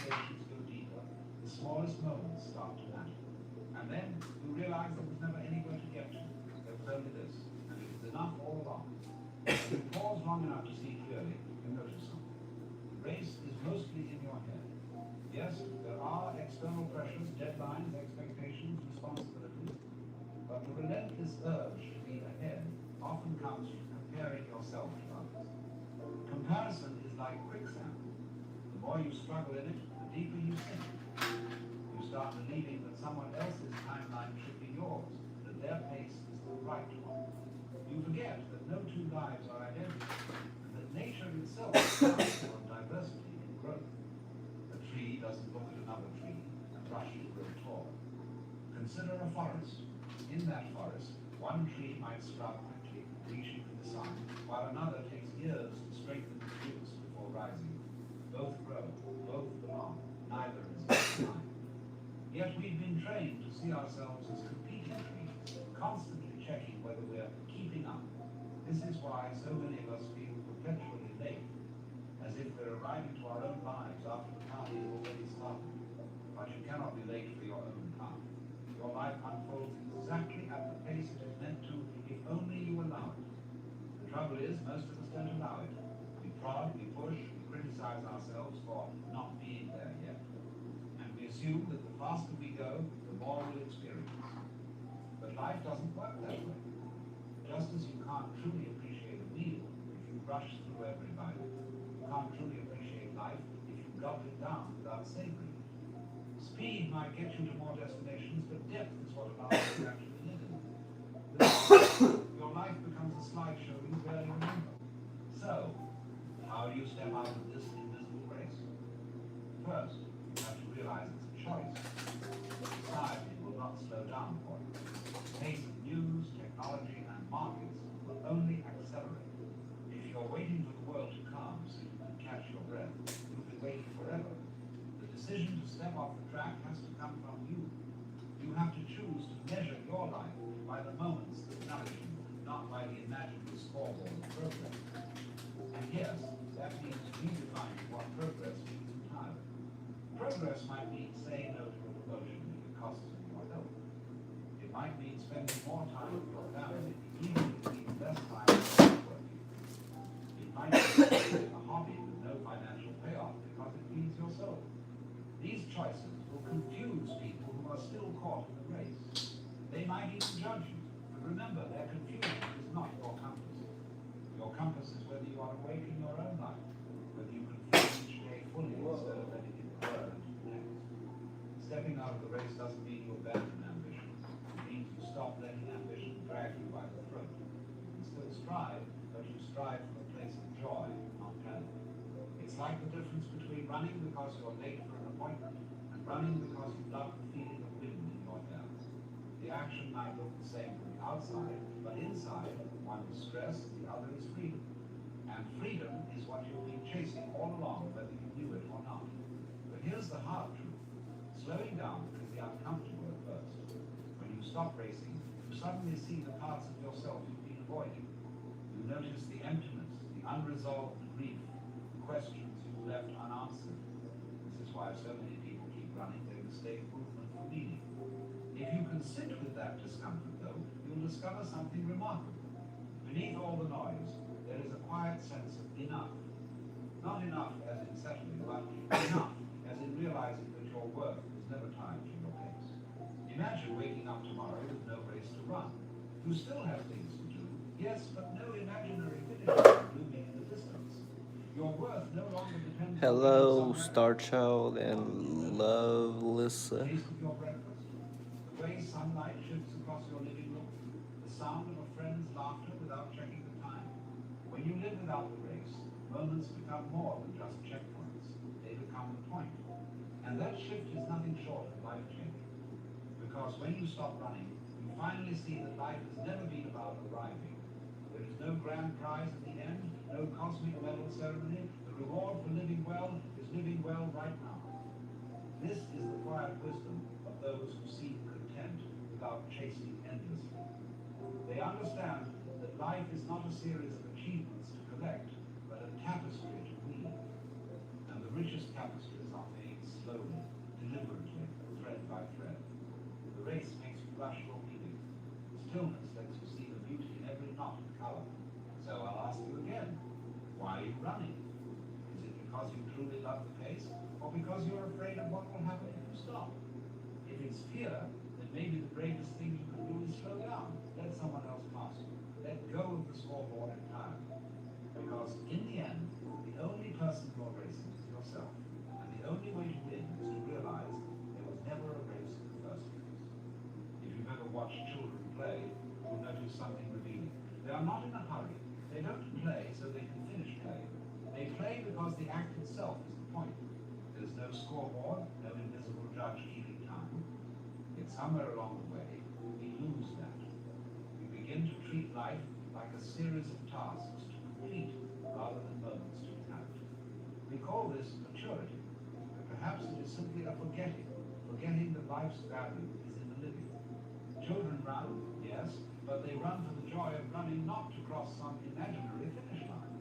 conversations go deeper, the smallest moments start to matter. And then you realize there was never anywhere to get to. There was only this, and it was enough all along. If you pause long enough to see clearly, you notice something. The race is mostly in your head. Yes, there are external pressures, deadlines, expectations, responsibilities, but the relentless urge to be ahead often comes from comparing yourself to others. Comparison is like quicksand. The more you struggle in it, the deeper you sink. You start believing that someone else's timeline should be yours, that their pace is the right one. You forget that no two lives are identical, and that nature itself is powerful on diversity and growth. A tree doesn't look at another tree and rush to grow tall. Consider a forest. In that forest, one tree might sprout quickly, reaching for the sun, while another takes years to strengthen its roots before rising. Both grow, both belong, neither is left behind. Yet we've been trained to see ourselves as competing trees, constantly checking whether we're keeping up. This is why so many of us feel perpetually late, as if we're arriving to our own lives after the party has already started. But you cannot be late for your own path. Your life unfolds exactly at the pace it is meant to, if only you allow it. The trouble is, most of us don't allow it. We prod, we push, we criticize ourselves for not being there yet. And we assume that the faster we go, the more we'll experience. But life doesn't work that way. Just as you can't truly appreciate a meal if you rush through every bite, you can't truly appreciate life if you gulp it down without savoring it. Speed might get you to more destinations, but depth is what allows you to actually live in them. Your life becomes a slideshow you barely remember. So, how do you step out of this invisible race? First, you have to realize it's a choice. Society will not slow down for you. The pace of news, technology, and markets will only accelerate. If you're waiting for the world to calm so you can catch your breath, you'll be waiting forever. The decision to step off the track has to come from you. You have to choose to measure your life by the moments that nourish you, not by the imaginary scoreboard of progress. And yes, that means redefining what progress means entirely. Progress might mean saying no to a promotion at the cost of your health. It might mean spending more time with your family, even if it means less time working. It might mean a hobby with no financial payoff because it feeds your soul. These choices will confuse people who are still caught in the race. They might even judge you, but remember, their confusion is not your compass. Your compass is whether you are awake in your own life, whether you can feel each day fully instead of letting it burn into the next. Stepping out of the race doesn't mean you abandon ambition. It means you stop letting ambition drag you by the throat. You can still strive, but you strive from a place of joy, not panic. It's like the difference between running because you're late for an appointment and running because you love the feeling of wind in your hair. The action might look the same from the outside, but inside, one is stress, the other is freedom. And freedom is what you've been chasing all along, whether you knew it or not. But here's the hard truth. Slowing down can be uncomfortable at first. When you stop racing, you suddenly see the parts of yourself you've been avoiding. You notice the emptiness, the unresolved grief, the questions you've left unanswered. This is why so many people keep running. They mistake movement for meaning. If you can sit with that discomfort, though, you'll discover something remarkable. Beneath all the noise, there is a quiet sense of enough. Not enough as in settling, but enough as in realizing that your worth is never tied to your pace. Imagine waking up tomorrow with no race to run. You still have things to do, yes, but no imaginary finish line looming in the distance. Your worth no longer depends on Hello, being somewhere Star else. Child and Love The Lissa. taste of your breakfast, the way sunlight shifts across your living room, the sound of a friend's laughter without checking the time. When you live without the race, moments become more than just checkpoints. They become the point. And that shift is nothing short of life-changing. Because when you stop running, you finally see that life has never been about arriving. There is no grand prize at the end, no cosmic medal ceremony. The reward for living well is living well right now. This is the quiet wisdom of those who seem content without chasing endlessly. They understand that life is not a series of achievements to collect, but a tapestry to weave. And the richest tapestries are made slowly, deliberately, thread by thread. The race makes you blush for weaving. Stillness lets you see the beauty in every knot and color. So I'll ask you again, why are you running? Is it because you truly love the pace, or because you're afraid of what will happen if you stop? If it's fear, then maybe the bravest thing you can do is slow down. Let someone else pass you. Let go of the scoreboard entirely. Because in the end, the only person you're racing is yourself. And the only way to win is to realize there was never a race in the first place. If you've ever watched children play, you'll notice something revealing. They are not in a hurry. They don't play so they can finish playing. They play because the act itself is the point. There's no scoreboard, no invisible judge keeping time. Yet somewhere along the way, we lose that. We begin to treat life like a series of tasks to complete rather than moments to inhabit. We call this maturity, but perhaps it is simply a forgetting that life's value is in the living. Children run, yes, but they run for the joy of running, not to cross some imaginary finish line.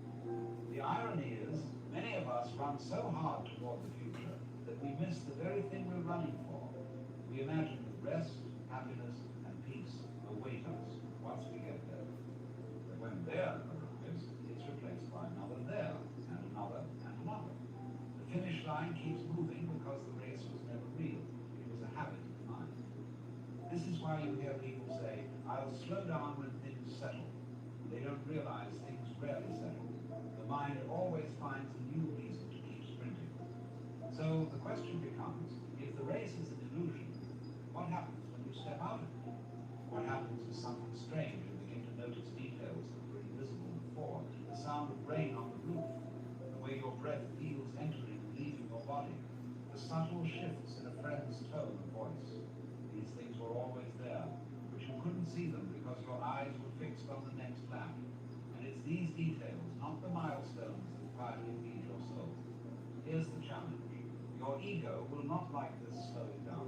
The irony is, many of us run so hard toward the future that we miss the very thing we're running for. We imagine that rest, happiness, and peace await us once we get there. But when there arrives, it's replaced by another there, and another, and another. The finish line keeps moving because the race was never real. It was a habit of the mind. This is why you hear people say, I'll slow down when things settle. They don't realize things rarely settle. The mind always finds a new reason to keep sprinting. So the question becomes, if the race is an illusion, what happens when you step out of it? What happens is something strange and begin to notice details that were invisible before. The sound of rain on the roof, the way your breath feels entering and leaving your body, the subtle shifts in a friend's tone of voice. These things were always there, but you couldn't see them because your eyes were fixed on the next lap. And it's these details, not the milestones, that quietly feed your soul. Here's the challenge. Your ego will not like this slowing down.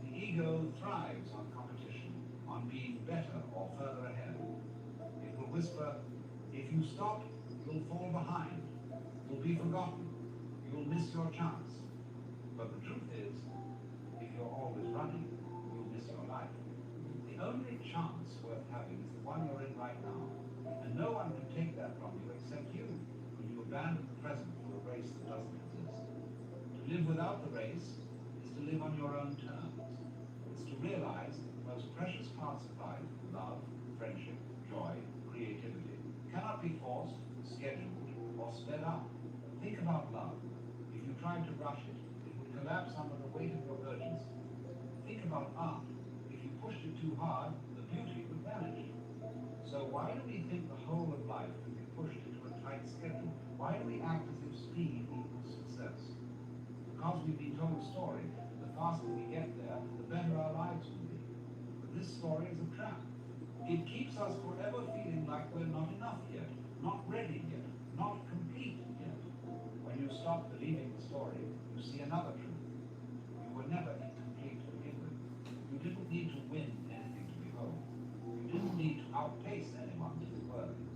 The ego thrives on competition, on being better or further ahead. It will whisper, if you stop, you'll fall behind. You'll be forgotten. You'll miss your chance. But the truth is, if you're always running, you'll miss your life. The only chance worth having is the one you're in right now. And no one can take that from you except you, when you abandon the present for a race that doesn't exist. To live without the race is to live on your own terms. It's to realize that the most precious parts of life, love, friendship, joy, creativity, cannot be forced, scheduled, or sped up. Think about love. If you tried to rush it, it would collapse under the weight of your urgency. Think about art. If you pushed it too hard, the beauty would vanish. So why do we think the whole of life can be pushed into a tight schedule? Why do we act as if speed equals success? Because we've been told a story, the faster we get there, the better our lives will be. But this story is a trap. It keeps us forever feeling like we're not enough yet, not ready yet, not complete yet. When you stop believing the story, you see another truth. You were never incomplete to begin with. You didn't need to win anything to be whole. You didn't need to outpace anyone to be worthy.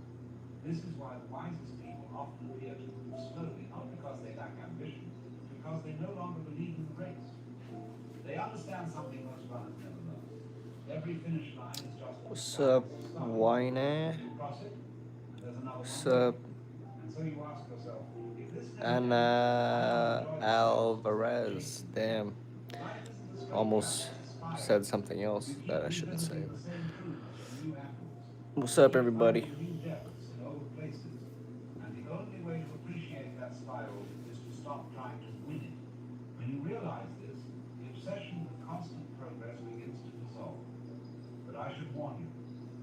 This is why the wisest people often appear to move slowly, not because they lack ambition, but because they no longer believe in the race. They understand something most runners never learn. Every finish line is just What's up, Wayne? you cross it, and there's another What's one. up, And so you ask yourself, if this never Anna ends, how Alvarez? Damn, life isn't a straight almost line, it's a spiral. said something else You keep that I shouldn't say. revisiting the same truths in new angles. What's You up, keep everybody? finding new depths in old places. And the only way to appreciate that spiral is to stop trying to win it. When you realize this, the obsession with constant progress begins to dissolve. But I should warn you,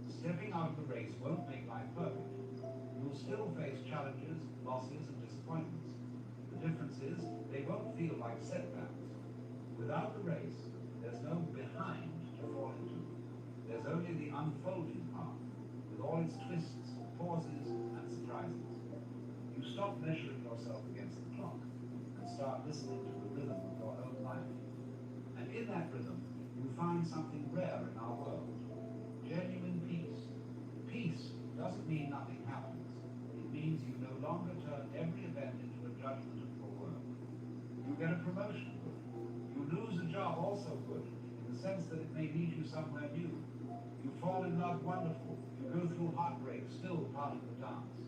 stepping out of the race won't make life perfect. You'll still face challenges, losses, and disappointments. The difference is, they won't feel like setbacks. Without the race, there's no behind to fall into. There's only the unfolding path, with all its twists, pauses, and surprises. You stop measuring yourself against the clock, and start listening to the rhythm of your own life. And in that rhythm, you find something rare in our world. Genuine peace. Peace doesn't mean nothing happens. It means you no longer turn every event into a judgment of your world. You get a promotion, sense that it may lead you somewhere new. You fall in love, wonderful. You go through heartbreak, still part of the dance.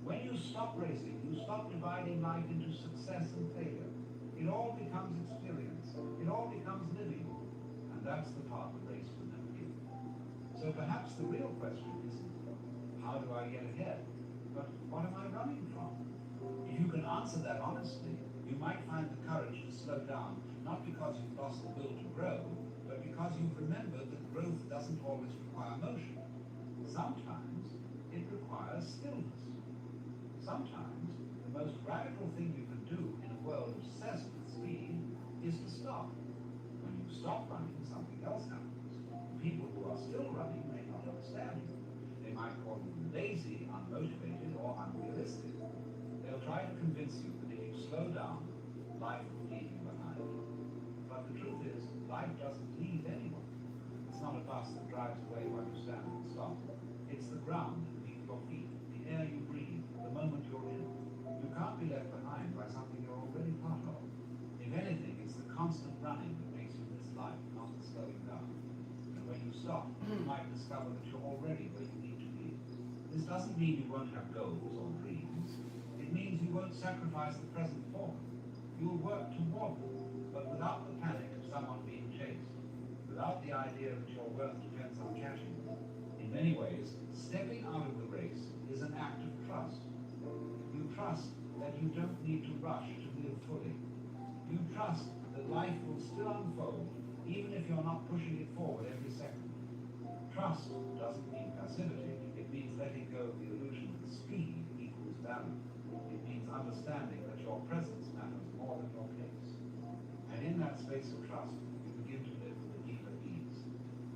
When you stop racing, you stop dividing life into success and failure. It all becomes experience. It all becomes living. And that's the part the race will never give. So perhaps the real question isn't, how do I get ahead? But what am I running from? If you can answer that honestly, you might find the courage to slow down, not because you've lost the will to grow, but because you've remembered that growth doesn't always require motion. Sometimes it requires stillness. Sometimes the most radical thing you can do in a world obsessed with speed is to stop. When you stop running, something else happens. People who are still running may not understand you. They might call you lazy, unmotivated, or unrealistic. They'll try to convince you that if you slow down, life will leave you behind. But the truth is, life doesn't leave anyone. It's not a bus that drives away while you stand and stop. It's the ground beneath your feet, the air you breathe, the moment you're in. You can't be left behind by something you're already part of. If anything, it's the constant running that makes you miss life, not the slowing down. And when you stop, you might discover that you're already where you need to be. This doesn't mean you won't have goals or dreams. It means you won't sacrifice the present for them. You'll work toward them, but without the panic of someone being chased, without the idea that your worth depends on catching them. In many ways, stepping out of the race is an act of trust. You trust that you don't need to rush to live fully. You trust that life will still unfold, even if you're not pushing it forward every second. Trust doesn't mean passivity. It means letting go of the illusion that speed equals value. It means understanding that your presence matters more than your pace. And in that space of trust, you begin to live with a deeper ease.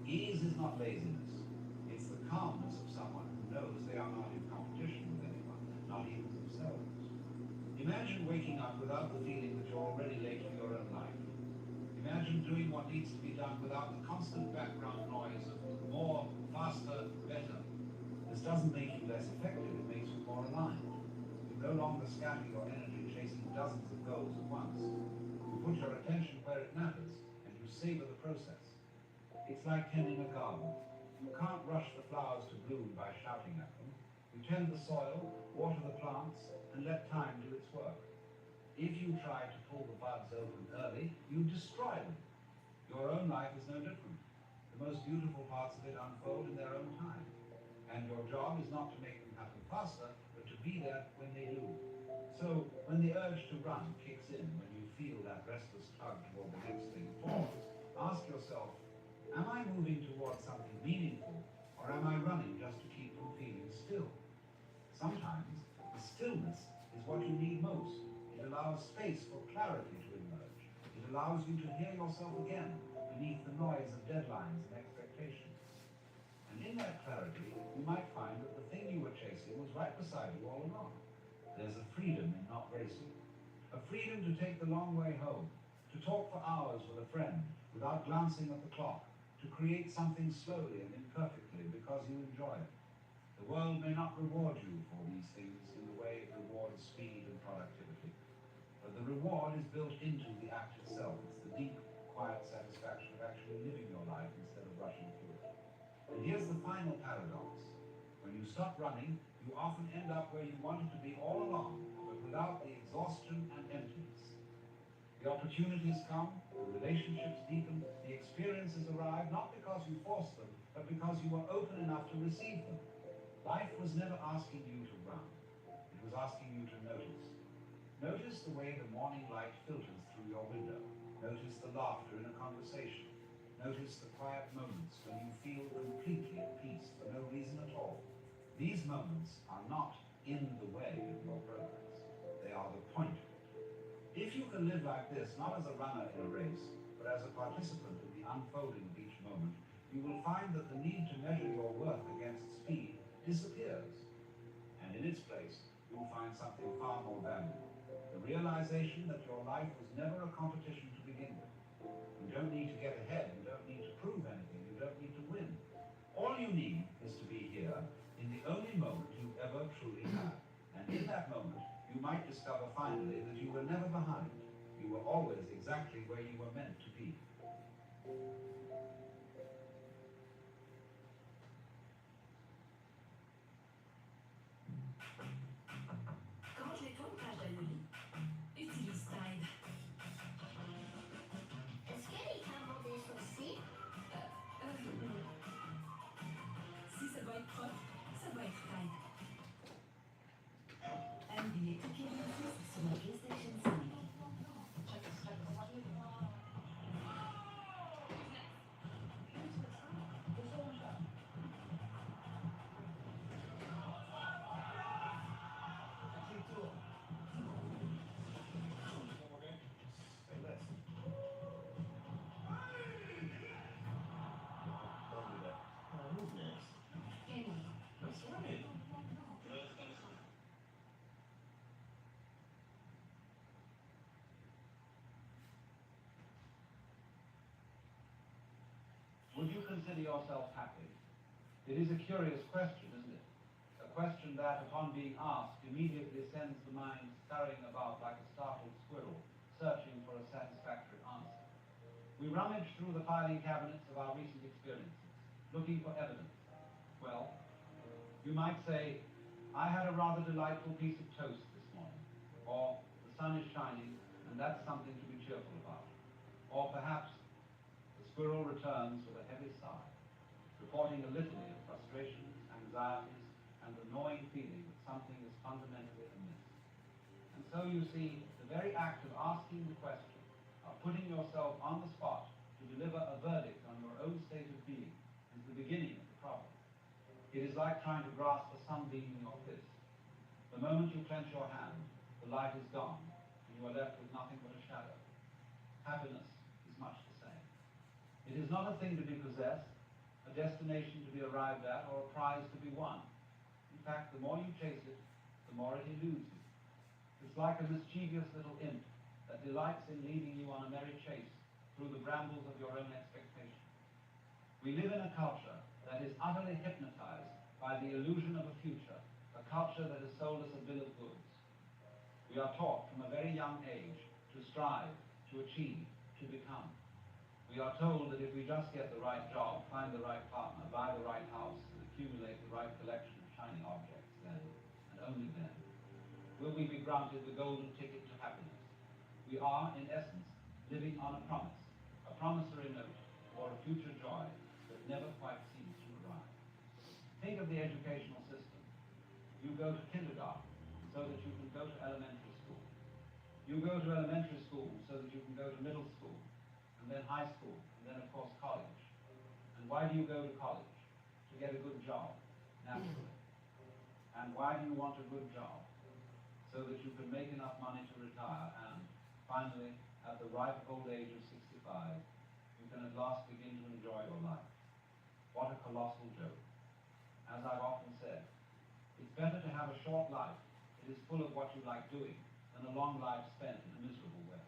Ease is not laziness. It's the calmness of someone who knows they are not in competition with anyone, not even themselves. Imagine waking up without the feeling that you're already late for your own life. Imagine doing what needs to be done without the constant background noise of more, faster, better. This doesn't make you less effective, it makes you more aligned. You no longer scatter your energy chasing dozens of goals at once. You put your attention where it matters, and you savor the process. It's like tending a garden. You can't rush the flowers to bloom by shouting at them. You tend the soil, water the plants, and let time do its work. If you try to pull the buds open early, you destroy them. Your own life is no different. The most beautiful parts of it unfold in their own time. And your job is not to make them happen faster, but to be there when they do. So, when the urge to run kicks in, when you feel that restless tug toward the next thing, pause, ask yourself, am I moving towards something meaningful, or am I running just to keep from feeling still? Sometimes, the stillness is what you need most. It allows space for clarity to emerge. It allows you to hear yourself again beneath the noise of deadlines and expectations. And in that clarity, you might find that the thing you were chasing was right beside you all along. There's a freedom in not racing. A freedom to take the long way home, to talk for hours with a friend without glancing at the clock, to create something slowly and imperfectly because you enjoy it. The world may not reward you for these things in the way it rewards speed and productivity. But the reward is built into the act itself. It's the deep, quiet satisfaction of actually living your life instead of rushing through it. And here's the final paradox. When you stop running, you often end up where you wanted to be all along, but without the exhaustion and emptiness. The opportunities come, the relationships deepen, the experiences arrive, not because you forced them, but because you were open enough to receive them. Life was never asking you to run. It was asking you to notice. Notice the way the morning light filters through your window. Notice the laughter in a conversation. Notice the quiet moments when you feel completely at peace for no reason at all. These moments are not in the way of your progress. They are the point of it. If you can live like this, not as a runner in a race, but as a participant in the unfolding of each moment, you will find that the need to measure your worth against speed disappears. And in its place, you will find something far more valuable. The realization that your life was never a competition to begin with. You don't need to get ahead, you don't need to prove anything, you don't need to win. All you need is to be here in the only moment you've ever truly had. And in that moment, you might discover finally that you were never behind. You were always exactly where you were meant to be. Comment je nettoie une page d'Anoli? Utilise Tide. Est-ce que les femmes ont des soucis? Si ça doit être propre, ça doit être Tide. NBA 2K26 sur la PlayStation 5. Would you consider yourself happy? It is a curious question, isn't it? A question that, upon being asked, immediately sends the mind scurrying about like a startled squirrel, searching for a satisfactory answer. We rummage through the filing cabinets of our recent experiences, looking for evidence. Well, you might say, I had a rather delightful piece of toast this morning, or the sun is shining, and that's something to be cheerful about. Or perhaps the squirrel returns with a heavy sigh, reporting a litany of frustrations, anxieties, and the gnawing feeling that something is fundamentally amiss. And so you see, the very act of asking the question, of putting yourself on the spot to deliver a verdict on your own state of being, is the beginning of the problem. It is like trying to grasp a sunbeam in your fist. The moment you clench your hand, the light is gone, and you are left with nothing but a shadow. Happiness is much the same. It is not a thing to be possessed, a destination to be arrived at, or a prize to be won. In fact, the more you chase it, the more it eludes you. It's like a mischievous little imp that delights in leading you on a merry chase through the brambles of your own expectation. We live in a culture that is utterly hypnotized by the illusion of a future, a culture that has sold us a bill of goods. We are taught from a very young age to strive, to achieve, to become. We are told that if we just get the right job, find the right partner, buy the right house, and accumulate the right collection of shiny objects, then, and only then, will we be granted the golden ticket to happiness. We are, in essence, living on a promissory note, or a future joy that never quite seems to arrive. Think of the educational system. You go to kindergarten so that you can go to elementary school. You go to elementary school so that you can go to middle school, and then high school, and then, of course, college. And why do you go to college? To get a good job, naturally. And why do you want a good job? So that you can make enough money to retire, and finally, at the ripe old age of 65, you can at last begin to enjoy your life. What a colossal joke. As I've often said, it's better to have a short life that is full of what you like doing than a long life spent in a miserable way.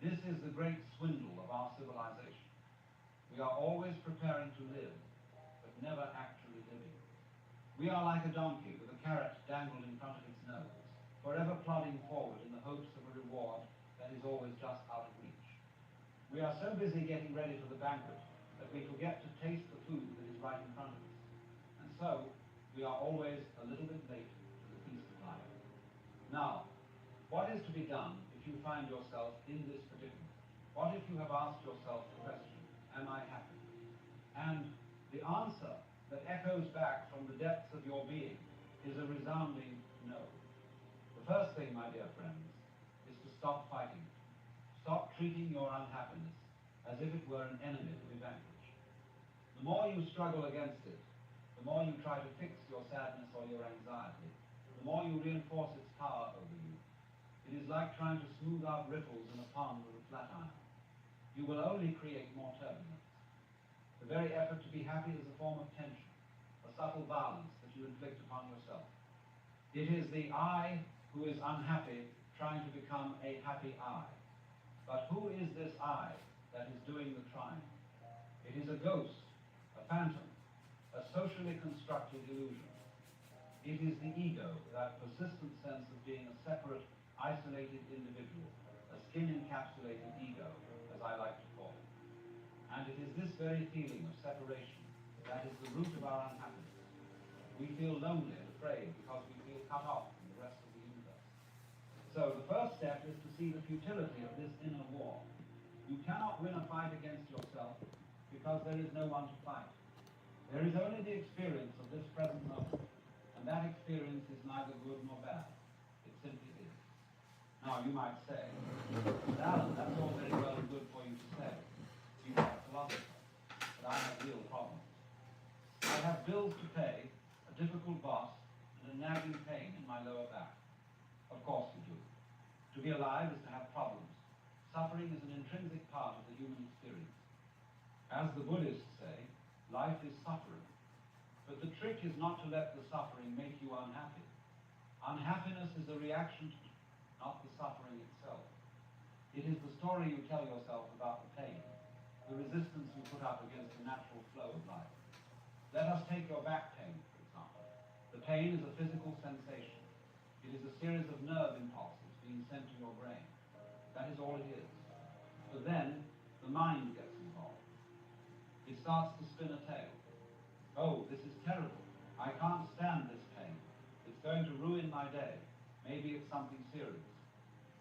This is the great swindle of our civilization. We are always preparing to live, but never actually living. We are like a donkey with a carrot dangled in front of its nose, forever plodding forward in the hopes of a reward that is always just out of reach. We are so busy getting ready for the banquet that we forget to taste the food that is right in front of us. And so, we are always a little bit late to the feast of life. Now, what is to be done if you find yourself in this predicament? What if you have asked yourself the question, am I happy? And the answer that echoes back from the depths of your being is a resounding no. The first thing, my dear friends, is to stop fighting it. Stop treating your unhappiness as if it were an enemy to be vanquished. The more you struggle against it, the more you try to fix your sadness or your anxiety, the more you reinforce its power over you. It is like trying to smooth out ripples in a pond with a flat iron. You will only create more turbulence. The very effort to be happy is a form of tension, a subtle violence that you inflict upon yourself. It is the I who is unhappy trying to become a happy I. But who is this I that is doing the trying? It is a ghost, a phantom, a socially constructed illusion. It is the ego, that persistent sense of being a separate, isolated individual, a skin-encapsulated ego, as I like to call it. this very feeling of separation that is the root of our unhappiness. We feel lonely and afraid because we feel cut off from the rest of the universe. So the first step is to see the futility of this inner war. You cannot win a fight against yourself because there is no one to fight. There is only the experience of this present moment, and that experience is neither good nor bad. It simply is. Now you might say, Alan, that's all very well and good for you to say. You are a philosopher, but I have real problems. I have bills to pay, a difficult boss, and a nagging pain in my lower back. Of course you do. To be alive is to have problems. Suffering is an intrinsic part of the human experience. As the Buddhists say, life is suffering. But the trick is not to let the suffering make you unhappy. Unhappiness is a reaction to it, not the suffering itself. It is the story you tell yourself about the pain, the resistance you put up against the natural flow of life. Let us take your back pain, for example. The pain is a physical sensation. It is a series of nerve impulses being sent to your brain. That is all it is. But then, the mind gets involved. It starts to spin a tale. Oh, this is terrible. I can't stand this pain. It's going to ruin my day. Maybe it's something serious.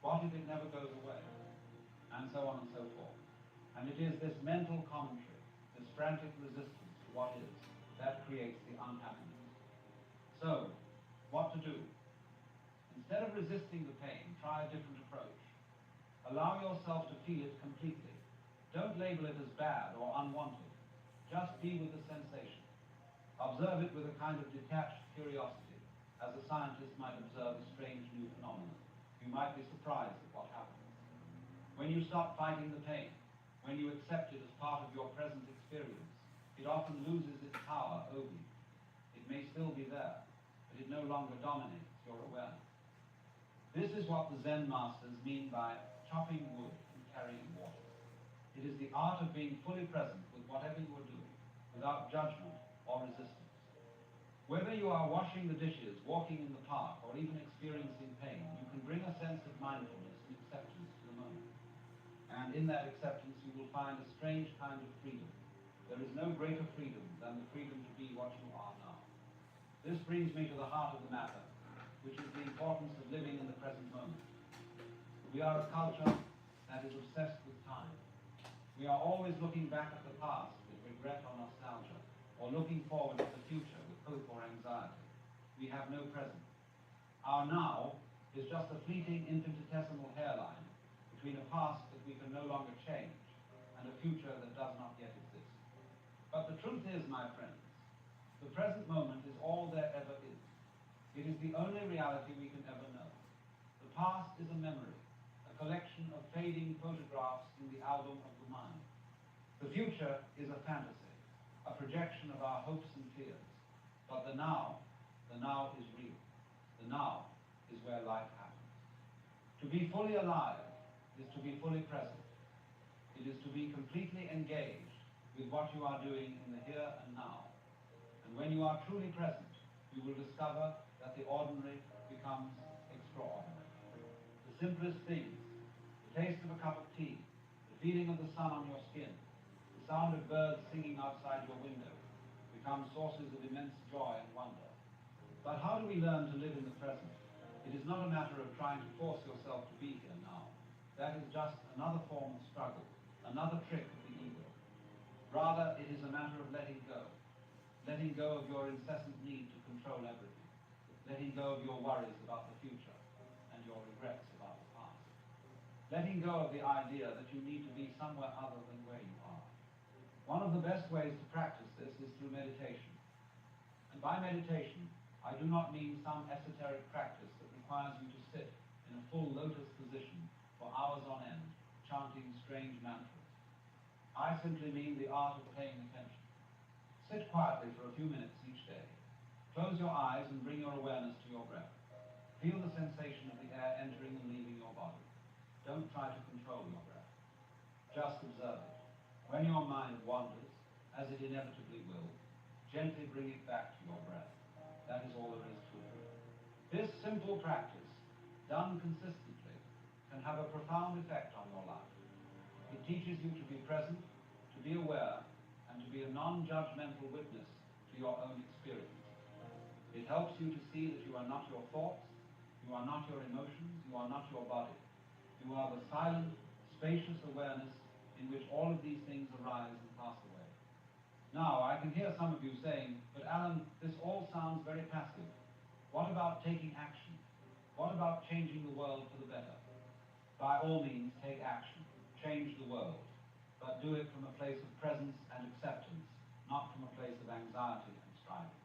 What if it never goes away? And so on and so forth. And it is this mental commentary, this frantic resistance to what is, that creates the unhappiness. So, what to do? Instead of resisting the pain, try a different approach. Allow yourself to feel it completely. Don't label it as bad or unwanted. Just be with the sensation. Observe it with a kind of detached curiosity, as a scientist might observe a strange new phenomenon. You might be surprised at what happens. When you stop fighting the pain, when you accept it as part of your present experience, it often loses its power over you. It may still be there, but it no longer dominates your awareness. This is what the Zen masters mean by chopping wood and carrying water. It is the art of being fully present with whatever you are doing, without judgment or resistance. Whether you are washing the dishes, walking in the park, or even experiencing pain, you can bring a sense of mindfulness and acceptance to the moment. And in that acceptance you will find a strange kind of freedom. There is no greater freedom than the freedom to be what you are now. This brings me to the heart of the matter, which is the importance of living in the present moment. We are a culture that is obsessed with time. We are always looking back at the past with regret or nostalgia, or looking forward to the future with hope or anxiety. We have no present. Our now is just a fleeting infinitesimal hairline between a past that we can no longer change and a future that does not yet exist. But the truth is, my friends, the present moment is all there ever is. It is the only reality we can ever know. The past is a memory, a collection of fading photographs in the album of the mind. The future is a fantasy, a projection of our hopes and fears. But the now is real. The now is where life happens. To be fully alive is to be fully present. It is to be completely engaged with what you are doing in the here and now. And when you are truly present, you will discover that the ordinary becomes extraordinary. The simplest things, the taste of a cup of tea, the feeling of the sun on your skin, the sound of birds singing outside your window, become sources of immense joy and wonder. But how do we learn to live in the present? It is not a matter of trying to force yourself to be here now. That is just another form of struggle, another trick of the ego. Rather, it is a matter of letting go of your incessant need to control everything, letting go of your worries about the future and your regrets about the past, letting go of the idea that you need to be somewhere other than where you are. One of the best ways to practice this is through meditation. And by meditation, I do not mean some esoteric practice that requires you to sit in a full lotus position for hours on end, chanting strange mantras. I simply mean the art of paying attention. Sit quietly for a few minutes each day. Close your eyes and bring your awareness to your breath. Feel the sensation of the air entering and leaving your body. Don't try to control your breath. Just observe it. When your mind wanders, as it inevitably will, gently bring it back to your breath. That is all there is to it. This simple practice, done consistently, can have a profound effect on your life. It teaches you to be present, to to be aware, and to be a non-judgmental witness to your own experience. It helps you to see that you are not your thoughts, you are not your emotions, you are not your body. You are the silent, spacious awareness in which all of these things arise and pass away. Now, I can hear some of you saying, but Alan, this all sounds very passive. What about taking action? What about changing the world for the better? By all means, take action. Change the world. But do it from a place of presence and acceptance, not from a place of anxiety and striving.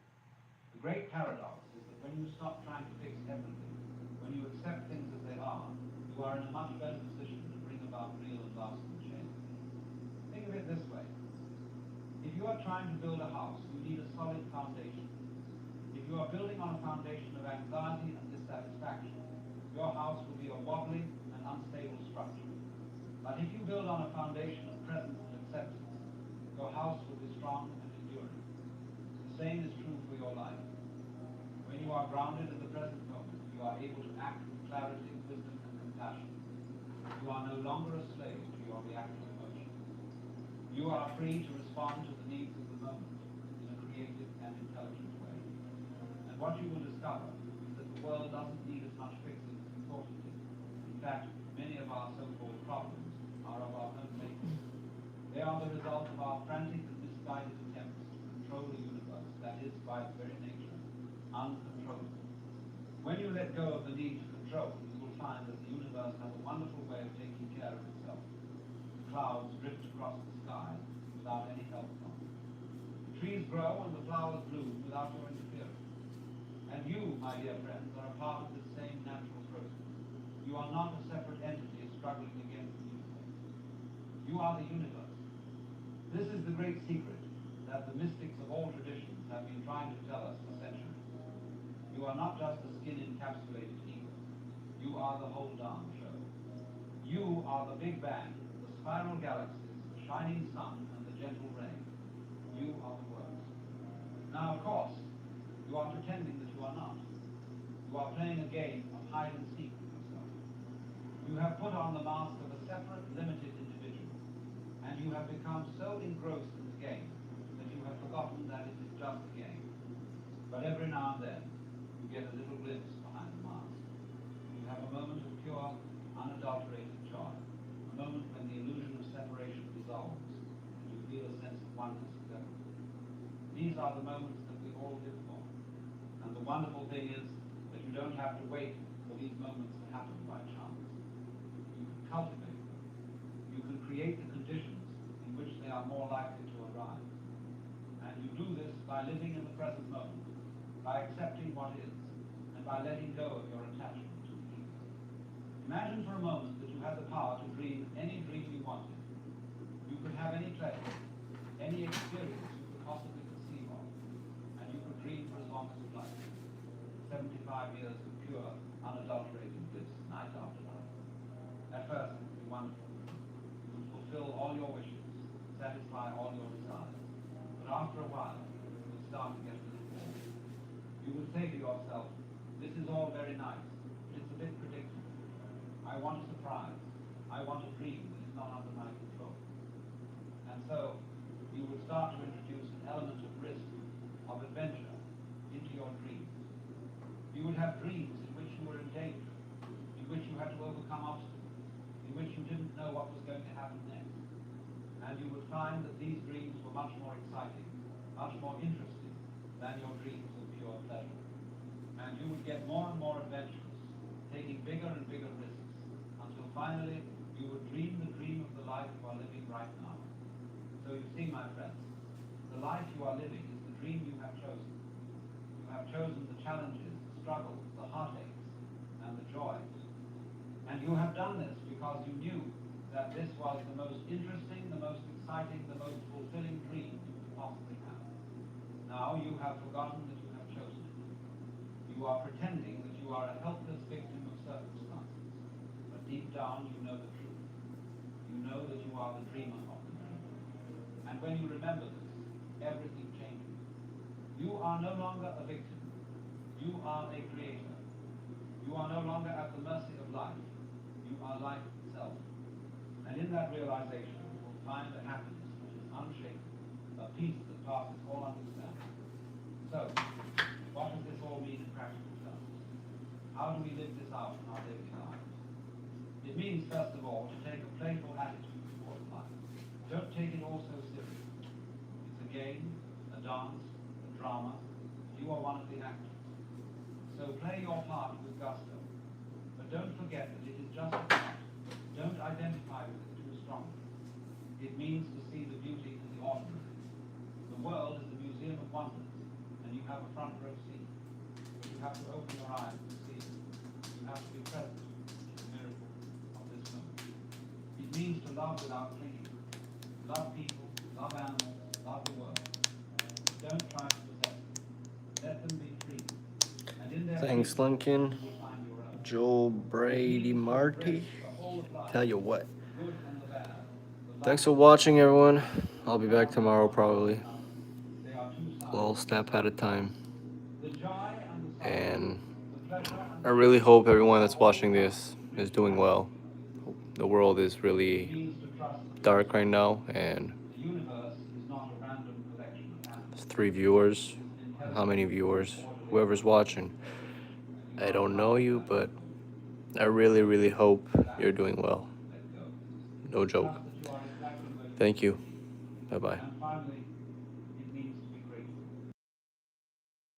The great paradox is that when you stop trying to fix everything, when you accept things as they are in a much better position to bring about real and lasting change. Think of it this way. If you are trying to build a house, you need a solid foundation. If you are building on a foundation of anxiety and dissatisfaction, your house will be a wobbly and unstable structure. But if you build on a foundation of presence and acceptance, your house will be strong and enduring. The same is true for your life. When you are grounded in the present moment, you are able to act with clarity, wisdom, and compassion. You are no longer a slave to your reactive emotions. You are free to respond to the needs of the moment in a creative and intelligent way. And what you will discover is that the world doesn't need as much fixing as you thought it did. In fact, many of our so-called problems are of our own making. They are the result of our frantic and misguided attempts to control the universe that is, by its very nature, uncontrollable. When you let go of the need to control, you will find that the universe has a wonderful way of taking care of itself. The clouds drift across the sky without any help from it. The trees grow and the flowers bloom without your interference. And you, my dear friends, are a part of this same natural process. You are not a separate entity struggling against the universe. You are the universe. This is the great secret that the mystics of all traditions have been trying to tell us for centuries. You are not just a skin-encapsulated ego. You are the whole darn show. You are the Big Bang, the spiral galaxies, the shining sun, and the gentle rain. You are the works. Now, of course, you are pretending that you are not. You are playing a game of hide and seek with yourself. You have put on the mask of a separate, limited individual, and you have become so engrossed in the game that you have forgotten that it is just a game. But every now and then, you get a little glimpse behind the mask. You have a moment of pure, unadulterated joy, a moment when the illusion of separation dissolves, and you feel a sense of oneness with everything. These are the moments that we all live for. And the wonderful thing is that you don't have to wait for these moments to happen by chance. You can cultivate them. You can create the conditions in which they are more likely to arrive. And you do this by living in the present moment, by accepting what is, and by letting go of your attachment to the ego. Imagine for a moment that you had the power to dream any dream you wanted. You could have any pleasure, any experience you could possibly conceive of, and you could dream for as long as you like. 75 years of pure, unadulterated bliss, night after night. At first, it would be wonderful. You would fulfill all your wishes, satisfy all your desires. But after a while, you would start to get a little bored. You would say to yourself, this is all very nice, but it's a bit predictable. I want a surprise. I want a dream that is not under my control. And so, you would start to introduce an element of risk, of adventure, into your dreams. You would have dreams in which you were in danger, in which you had to overcome obstacles, in which you didn't know what was going to happen next. And you would find that these dreams were much more exciting, much more interesting than your dreams of pure pleasure. And you would get more and more adventurous, taking bigger and bigger risks, until finally you would dream the dream of the life you are living right now. So you see, my friends, the life you are living is the dream you have chosen. You have chosen the challenges, the struggles, the heartaches, and the joys. And you have done this because you knew that this was the most interesting, the most exciting, the most fulfilling dream you could possibly have. Now you have forgotten that you have chosen it. You are pretending that you are a helpless victim of circumstances, but deep down you know the truth. You know that you are the dreamer of the dream. And when you remember this, everything changes. You are no longer a victim. You are a creator. You are no longer at the mercy of life. You are life itself. And in that realization, you will find a happiness that is peace that passes all understanding. So, what does this all mean in practical terms? How do we live this out in our daily lives? It means, first of all, to take a playful attitude towards life. Don't take it all so seriously. It's a game, a dance, a drama. You are one of the actors. So play your part with gusto. But don't forget that it is just a part. Don't identify with it too strongly. It means to see the beauty in the ordinary. The world is a museum of wonders, and you have a front row seat. But you have to open your eyes to see it. You have to be present in the miracle of this moment. It means to love without clinging. Love people, love animals, love the world. Don't try to possess them. Let them be free. And in their Thanks, freedom, Lincoln. you will find your own. Joel Brady Marty. The whole of life, Tell you what. good and the bad, the Thanks light for watching, everyone. I'll be back tomorrow probably. They are two A sides. little snap at a time. The joy and the sorrow, And the pleasure and I really hope everyone that's watching this is doing well. The world is the really means to trust the dark right now, and The universe is not a random collection of atoms. there's 3 viewers. How many viewers? Whoever's watching. I don't know you, but I really, really hope you're doing well. Let go. No joke. Trust that you are exactly where you Thank you. Bye-bye. And finally,